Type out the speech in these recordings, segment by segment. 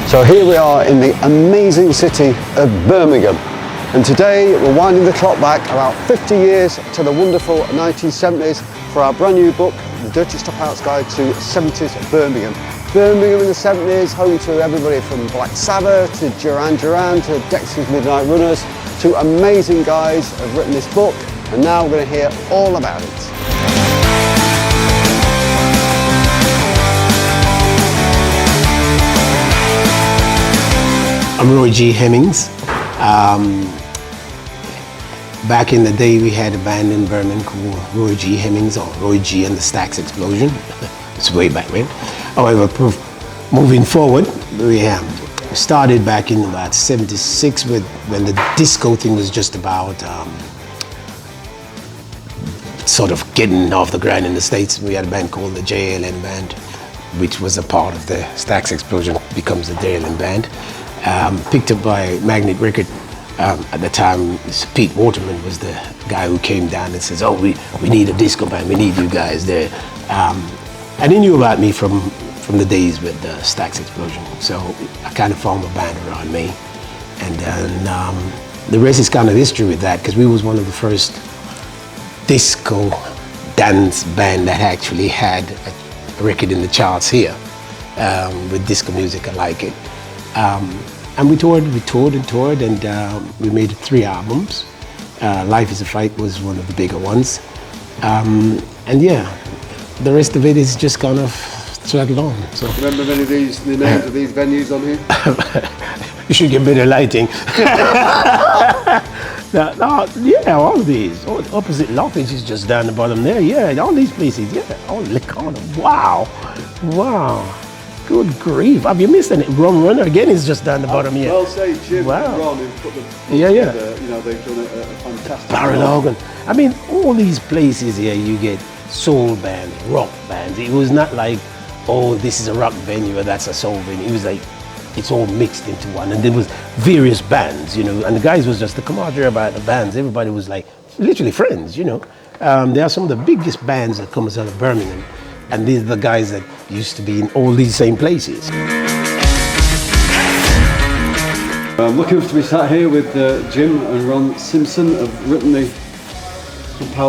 So here we are in the amazing city of Birmingham, and today we're winding the clock back about 50 years to the wonderful 1970s for our brand new book, The Dirty Stop-Outs Guide to 70s Birmingham. Birmingham in the 70s, home to everybody from Black Sabbath to Duran Duran to Dexter's Midnight Runners, two amazing guys have written this book, and now we're going to hear all about it. I'm Roy G. Hemmings. Back in the day, we had a band in Birmingham called Roy G. Hemmings, or Roy G. and the Stax Explosion. It's way back then. However, moving forward, we started back in about '76 when the disco thing was just about sort of getting off the ground in the States. We had a band called the JLN Band, which was a part of the Stax Explosion, becomes the JLN Band. Picked up by Magnet Record. At the time, Pete Waterman was the guy who came down and says, "Oh, we need a disco band, we need you guys there." And he knew about me from the days with the Stax Explosion. So I kind of formed a band around me. And then the rest is kind of history with that, because we was one of the first disco dance band that actually had a record in the charts here with disco music. I like it. And we toured, and we made 3 albums. Life is a Fight was one of the bigger ones. And yeah, the rest of it is just kind of struggled on. So. Remember any of the names of these venues on here? You should get better lighting. Yeah, all of these. Opposite Lockage is just down the bottom there. Yeah, all these places. Yeah, all the corner. Wow. Good grief. Have you missed any? Rum Runner again is just down the bottom here. Well, say Jim and Ron who put them together, you know, they've done a fantastic Barrel Organ. I mean, all these places here, you get soul bands, rock bands. It was not like, oh, this is a rock venue or that's a soul venue. It was like, it's all mixed into one. And there was various bands, you know, and the guys was just the camaraderie about the bands. Everybody was like, literally friends, you know. There are some of the biggest bands that comes out of Birmingham. And these are the guys that used to be in all these same places. I'm lucky enough to be sat here with Jim and Ron Simpson, have written the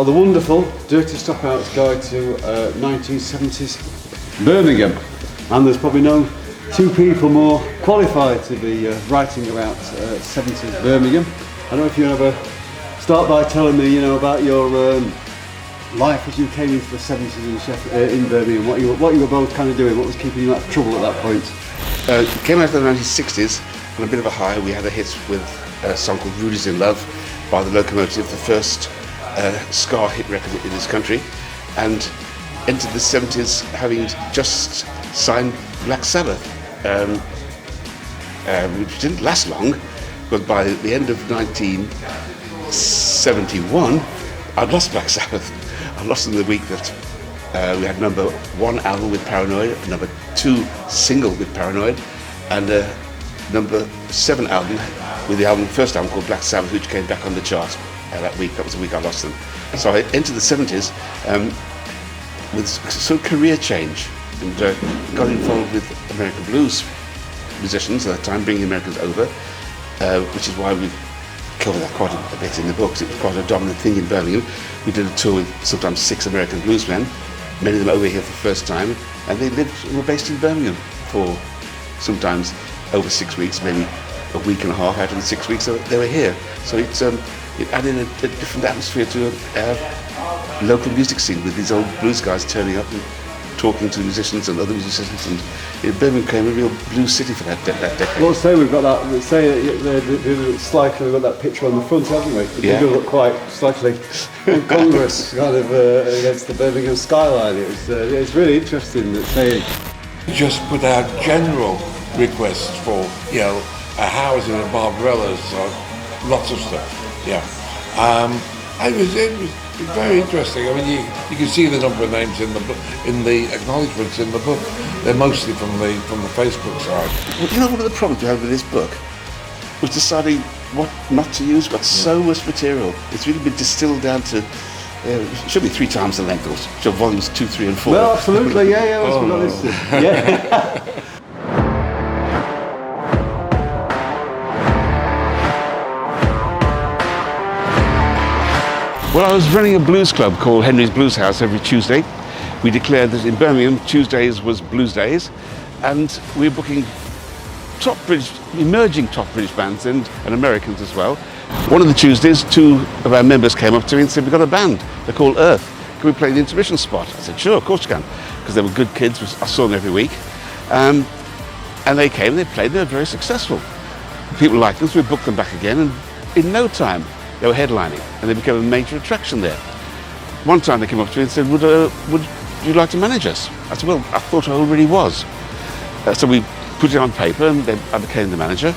wonderful Dirty Stop-Outs Guide to 1970s Birmingham. And there's probably no 2 people more qualified to be writing about 70s Birmingham. I don't know if you ever start by telling me, you know, about your life as you came into the 70s in Birmingham, what you were both kind of doing, what was keeping you out of trouble at that point? Came out of the 1960s on a bit of a high. We had a hit with a song called Rudy's in Love by the Locomotive, the first ska hit record in this country, and entered the 70s having just signed Black Sabbath, which didn't last long, but by the end of 1971 I'd lost Black Sabbath. I lost them the week that we had number 1 album with Paranoid, number 2 single with Paranoid, and number 7 album with the first album called Black Sabbath, which came back on the charts that week. That was the week I lost them. So I entered the 70s with sort of career change, and got involved with American blues musicians at that time, bringing Americans over, which is why we covered that quite a bit in the books. It was quite a dominant thing in Birmingham. We did a tour with sometimes 6 American bluesmen, many of them over here for the first time, and they were based in Birmingham for sometimes over 6 weeks, maybe a week and a half out of the 6 weeks they were here. So it added a different atmosphere to a local music scene, with these old blues guys turning up and talking to musicians and other musicians, and Birmingham became a real blues city for that decade. Well, say we've got that. Say slightly, we've got that picture on the front, haven't we? It does look quite slightly incongruous, kind of against the Birmingham skyline. It's really interesting that saying. Just put out general requests for, you know, a housing and Barbarellas, lots of stuff. Yeah. It was very interesting. I mean, you can see the number of names in the book, in the acknowledgements in the book. They're mostly from the Facebook side. Well, you know, one of the problems we had with this book was deciding what not to use. We've got so much material. It's really been distilled down to. It should be 3 times the length, or volumes 2, 3, and 4. Well, absolutely, yeah. Yeah. Well, I was running a blues club called Henry's Blueshouse every Tuesday. We declared that in Birmingham, Tuesdays was blues days, and we were booking emerging top British bands and Americans as well. One of the Tuesdays, two of our members came up to me and said, "We've got a band, they're called Earth. Can we play the intermission spot?" I said, "Sure, of course you can," because they were good kids. I saw them every week. And they came, they played, they were very successul. People liked them, so we booked them back again, and in no time they were headlining, and they became a major attraction there. One time they came up to me and said, would you like to manage us? I said, well, I thought I already was. So we put it on paper, and then I became the manager.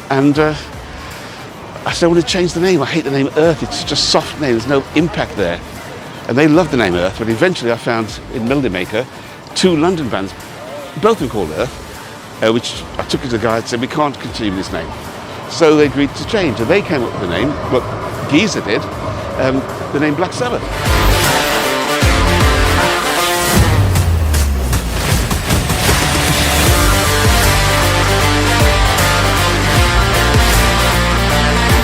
And I said, I want to change the name. I hate the name Earth. It's such a soft name. There's no impact there. And they loved the name Earth, but eventually I found in Acre two London bands, both of them called Earth, which I took to the guy and said, we can't continue with this name. So they agreed to change, and they came up with the name, well, Geezer did, the name Black Sabbath.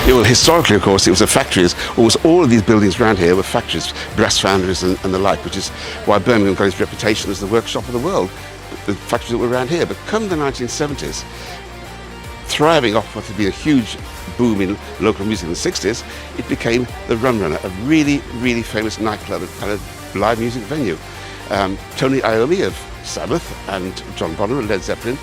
Well, historically, of course, it was a factories. Almost all of these buildings around here were factories, brass foundries and the like, which is why Birmingham got its reputation as the workshop of the world, the factories that were around here. But come the 1970s, thriving off what had been a huge boom in local music in the 60s, it became the Rum Runner, a really, really famous nightclub and a live music venue. Tony Iommi of Sabbath and John Bonham of Led Zeppelin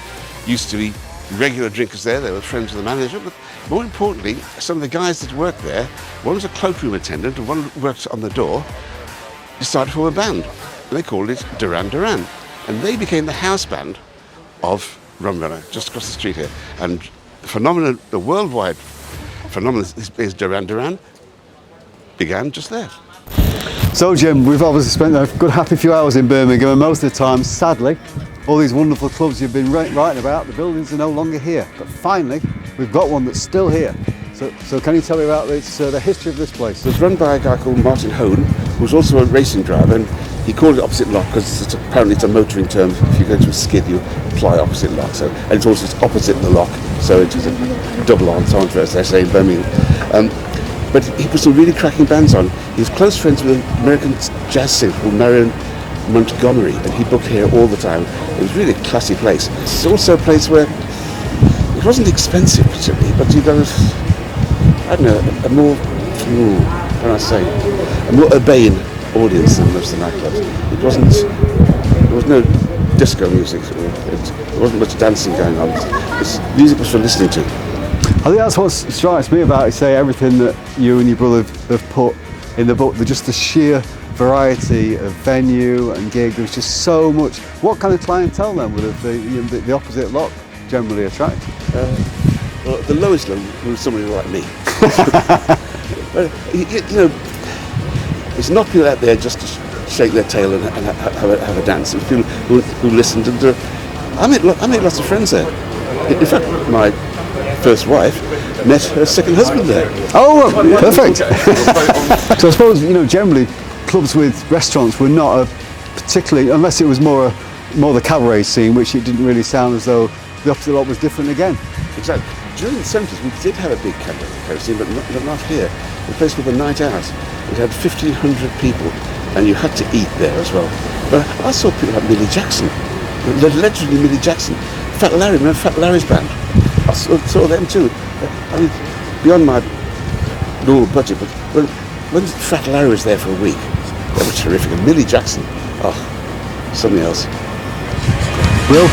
used to be regular drinkers there. They were friends of the manager, but more importantly, some of the guys that worked there, one was a cloakroom attendant and one worked on the door, decided to form a band. And they called it Duran Duran. And they became the house band of Rum Runner, just across the street here. And the phenomenon, the worldwide phenomenon is Duran Duran, began just there. So Jim, we've obviously spent a good happy few hours in Birmingham, and most of the time, sadly, all these wonderful clubs you've been writing about, the buildings are no longer here. But finally, we've got one that's still here. So can you tell me about the history of this place? It was run by a guy called Martin Hone, who was also a racing driver, and he called it opposite lock because apparently it's a motoring term. If you go to a skid, you apply opposite lock. So, and it's also opposite the lock, so it is a double entendre, as they say in Birmingham. But he put some really cracking bands on. He was close friends with an American jazz singer called Marion Montgomery, and he booked here all the time. It was really a classy place. It's also a place where it wasn't expensive particularly, but you got a more, how can I say, a more urbane audience than most of the nightclubs. There was no disco music, there wasn't much dancing going on. Music was for listening to. I think that's what strikes me about, say, everything that you and your brother have put in the book. Just the sheer variety of venue and gig. There was just so much. What kind of clientele then would have the opposite lock generally attract? Well, the lowest level was somebody like me. It's not people out there just to shake their tail and have a dance. It's people who listened and I made lots of friends there. In fact, my first wife met her second husband there. Oh, perfect. So I suppose, generally clubs with restaurants were not a particularly, unless it was more the cabaret scene, which it didn't really sound as though the opposite lot was different again. Exactly. During the 70s we did have a big cabaret scene, but not here. The place called the Night Out. It had 1,500 people, and you had to eat there as well. But I saw people like Millie Jackson, legendary Millie Jackson, Fat Larry, remember Fat Larry's band? I saw them too. I mean, beyond my normal budget, but when Fat Larry was there for a week, that was terrific. And Millie Jackson, something else. Will?